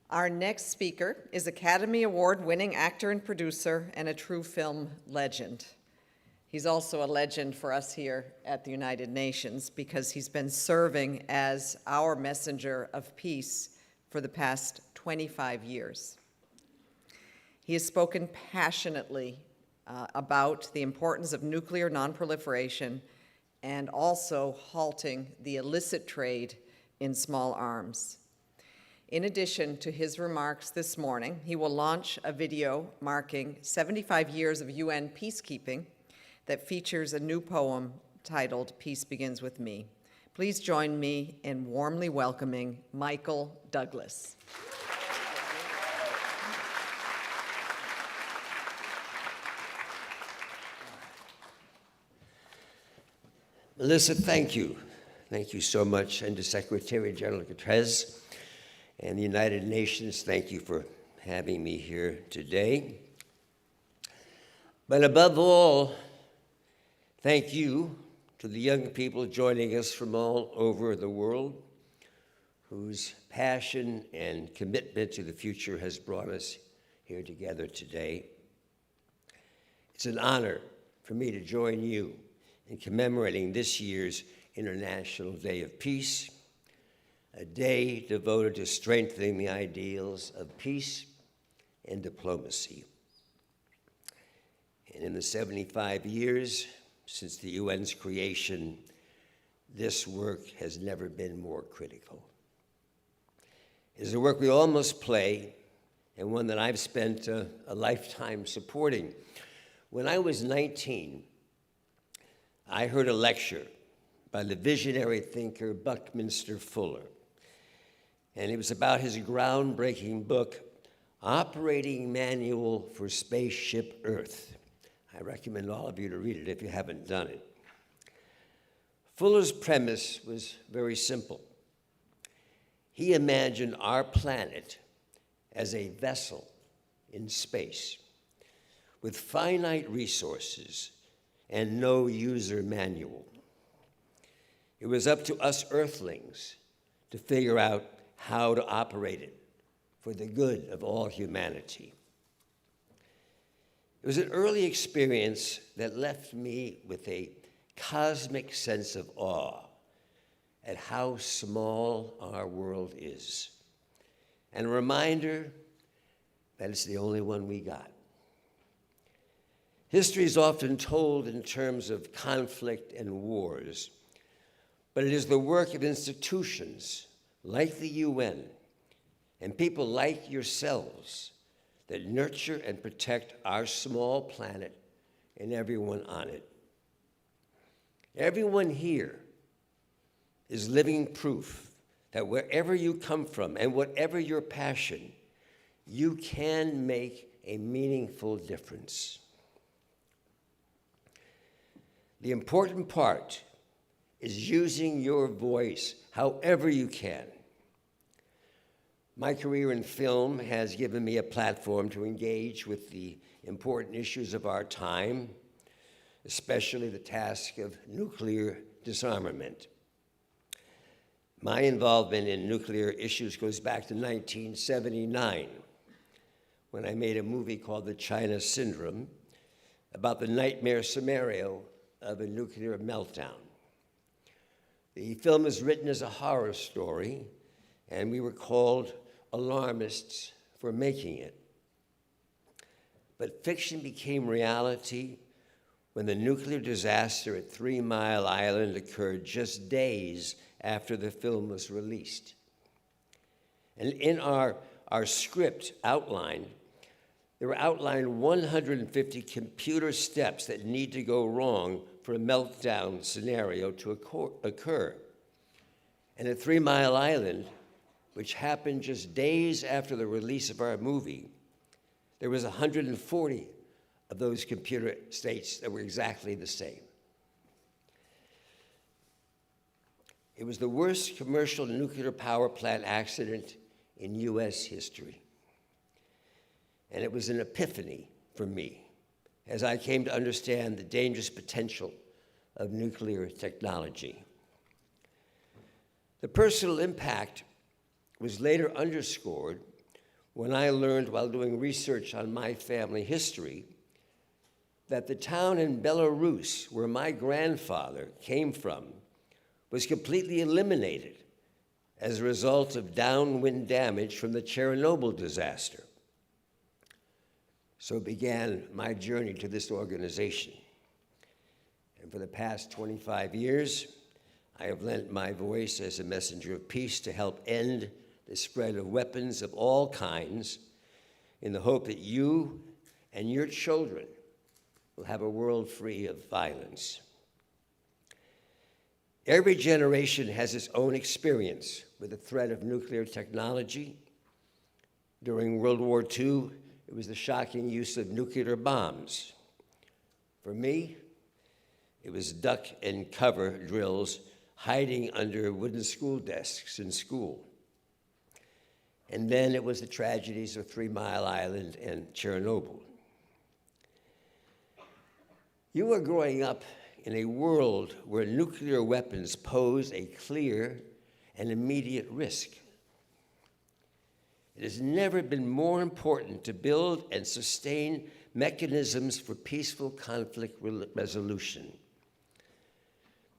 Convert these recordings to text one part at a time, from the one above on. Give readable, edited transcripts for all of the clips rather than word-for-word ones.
Our next speaker is Academy Award-winning actor and producer and a true film legend. He's also a legend for us here at the United Nations because he's been serving as our messenger of peace for the past 25 years. He has spoken passionately about the importance of nuclear nonproliferation and also halting the illicit trade in small arms. In addition to his remarks this morning, he will launch a video marking 75 years of UN peacekeeping that features a new poem titled Peace Begins With Me. Please join me in warmly welcoming Michael Douglas. Melissa, thank you. Thank you so much. And to Secretary General Guterres and the United Nations, thank you for having me here today. But above all, thank you to the young people joining us from all over the world whose passion and commitment to the future has brought us here together today. It's an honor for me to join you in commemorating this year's International Day of Peace, a day devoted to strengthening the ideals of peace and diplomacy. And in the 75 years since the UN's creation, this work has never been more critical. It is a work we all must play, and one that I've spent a lifetime supporting. When I was 19, I heard a lecture by the visionary thinker Buckminster Fuller, and it was about his groundbreaking book, Operating Manual for Spaceship Earth. I recommend all of you to read it if you haven't done it. Fuller's premise was very simple. He imagined our planet as a vessel in space with finite resources and no user manual. It was up to us Earthlings to figure out how to operate it for the good of all humanity. It was an early experience that left me with a cosmic sense of awe at how small our world is, and a reminder that it's the only one we got. History is often told in terms of conflict and wars, but it is the work of institutions like the UN and people like yourselves that nurture and protect our small planet and everyone on it. Everyone here is living proof that wherever you come from and whatever your passion, you can make a meaningful difference. The important part is using your voice however you can. My career in film has given me a platform to engage with the important issues of our time, especially the task of nuclear disarmament. My involvement in nuclear issues goes back to 1979, when I made a movie called The China Syndrome about the nightmare scenario of a nuclear meltdown. The film is written as a horror story, and we were called alarmists for making it. But fiction became reality when the nuclear disaster at 3 Mile Island occurred just days after the film was released. And in our script outline, there were outlined 150 computer steps that need to go wrong for a meltdown scenario to occur. And at 3 Mile Island, which happened just days after the release of our movie, there was 140 of those computer states that were exactly the same. It was the worst commercial nuclear power plant accident in US history. And it was an epiphany for me as I came to understand the dangerous potential of nuclear technology. The personal impact was later underscored when I learned while doing research on my family history that the town in Belarus, where my grandfather came from, was completely eliminated as a result of downwind damage from the Chernobyl disaster. So began my journey to this organization. And for the past 25 years, I have lent my voice as a messenger of peace to help end the spread of weapons of all kinds in the hope that you and your children will have a world free of violence. Every generation has its own experience with the threat of nuclear technology. During World War II, it was the shocking use of nuclear bombs. For me, it was duck and cover drills hiding under wooden school desks in school. And then it was the tragedies of 3 Mile Island and Chernobyl. You are growing up in a world where nuclear weapons pose a clear and immediate risk. It has never been more important to build and sustain mechanisms for peaceful conflict resolution.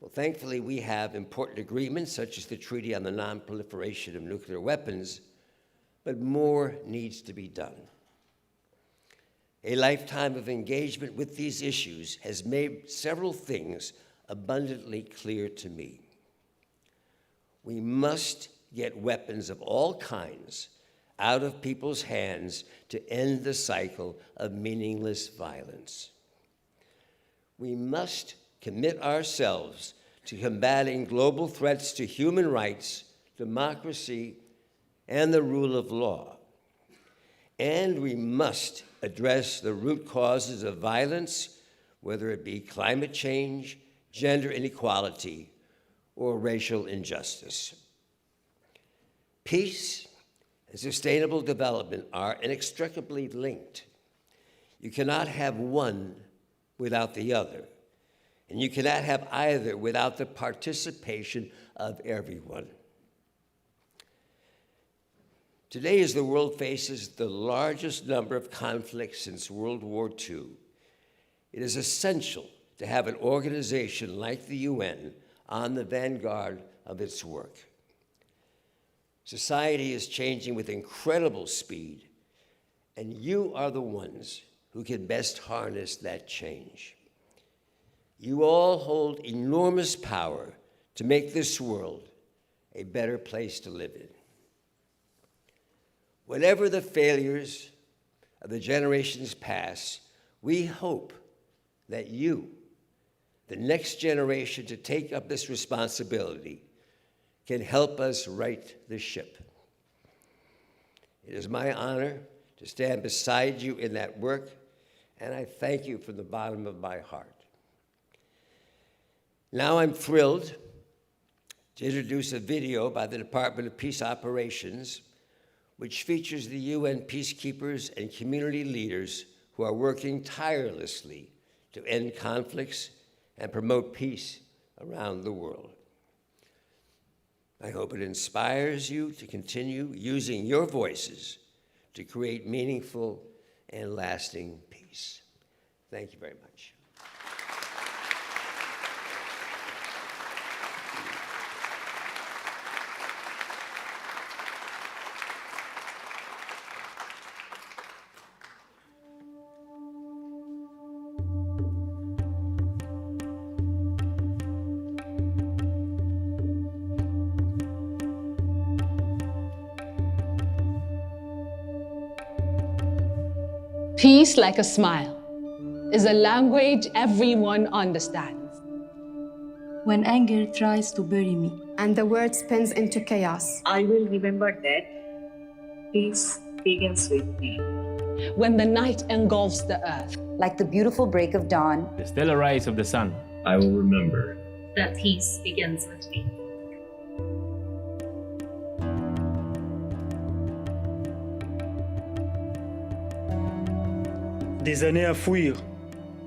Well, thankfully, we have important agreements, such as the Treaty on the Non-Proliferation of Nuclear Weapons, but more needs to be done. A lifetime of engagement with these issues has made several things abundantly clear to me. We must get weapons of all kinds out of people's hands to end the cycle of meaningless violence. We must commit ourselves to combating global threats to human rights, democracy, and the rule of law. And we must address the root causes of violence, whether it be climate change, gender inequality, or racial injustice. Peace and sustainable development are inextricably linked. You cannot have one without the other, and you cannot have either without the participation of everyone. Today, as the world faces the largest number of conflicts since World War II, it is essential to have an organization like the UN on the vanguard of its work. Society is changing with incredible speed, and you are the ones who can best harness that change. You all hold enormous power to make this world a better place to live in. Whatever the failures of the generations past, we hope that you, the next generation to take up this responsibility, can help us right the ship. It is my honor to stand beside you in that work, and I thank you from the bottom of my heart. Now I'm thrilled to introduce a video by the Department of Peace Operations, which features the UN peacekeepers and community leaders who are working tirelessly to end conflicts and promote peace around the world. I hope it inspires you to continue using your voices to create meaningful and lasting peace. Thank you very much. Peace, like a smile, is a language everyone understands. When anger tries to bury me, and the word spins into chaos, I will remember that peace begins with me. When the night engulfs the earth, like the beautiful break of dawn, the stellar rise of the sun, I will remember that peace begins with me. Des années à fuir,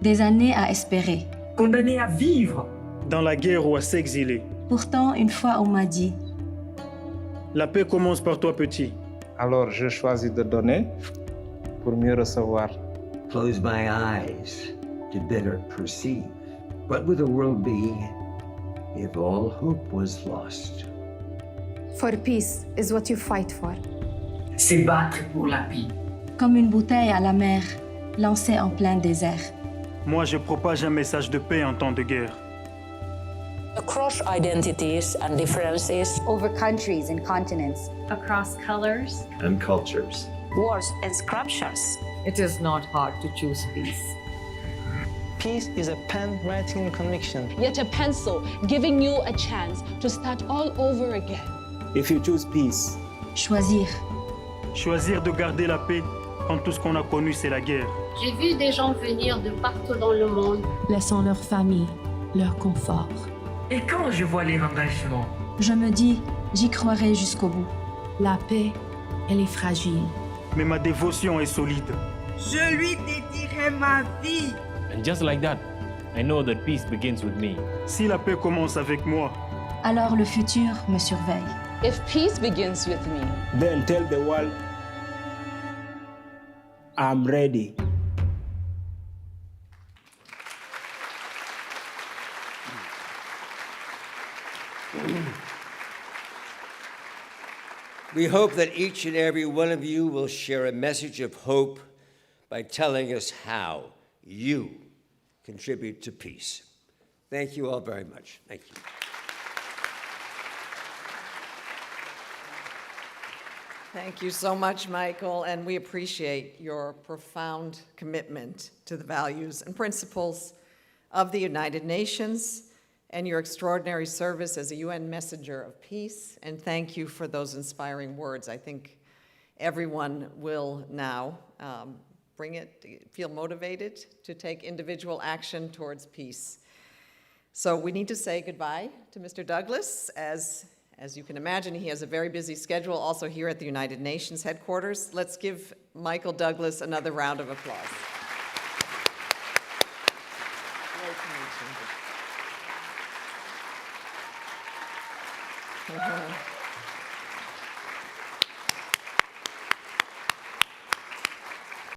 des années à espérer, condamné à vivre dans la guerre ou à s'exiler. Pourtant, une fois on m'a dit, la paix commence par toi petit. Alors, je choisis de donner pour mieux recevoir. Close my eyes to better perceive. What would the world be if all hope was lost? For peace is what you fight for. Se battre pour la paix. Comme une bouteille à la mer, lancée en plein désert. Moi, je propage un message de paix en temps de guerre. Across identities and differences, over countries and continents. Across colors and cultures. wars and scriptures. It is not hard to choose peace. Peace is a pen writing conviction. Yet a pencil giving you a chance to start all over again. If you choose peace, Choisir. choisir de garder la paix quand tout ce qu'on a connu, c'est la guerre. J'ai vu des gens venir de partout dans le monde, laissant leur famille, leur confort. Et quand je vois les engagements, Je me dis, j'y croirai jusqu'au bout. La paix, elle est fragile. Mais ma dévotion est solide. Je lui dédierai ma vie. And just like that, I know that peace begins with me. Si la paix commence avec moi, alors le futur me surveille. If peace begins with me, then tell the world I'm ready. We hope that each and every one of you will share a message of hope by telling us how you contribute to peace. Thank you all very much. Thank you. Thank you so much, Michael, and we appreciate your profound commitment to the values and principles of the United Nations and your extraordinary service as a UN messenger of peace, and thank you for those inspiring words. I think everyone will now feel motivated to take individual action towards peace. So we need to say goodbye to Mr. Douglas. As you can imagine, he has a very busy schedule also here at the United Nations headquarters. Let's give Michael Douglas another round of applause. Great to meet you.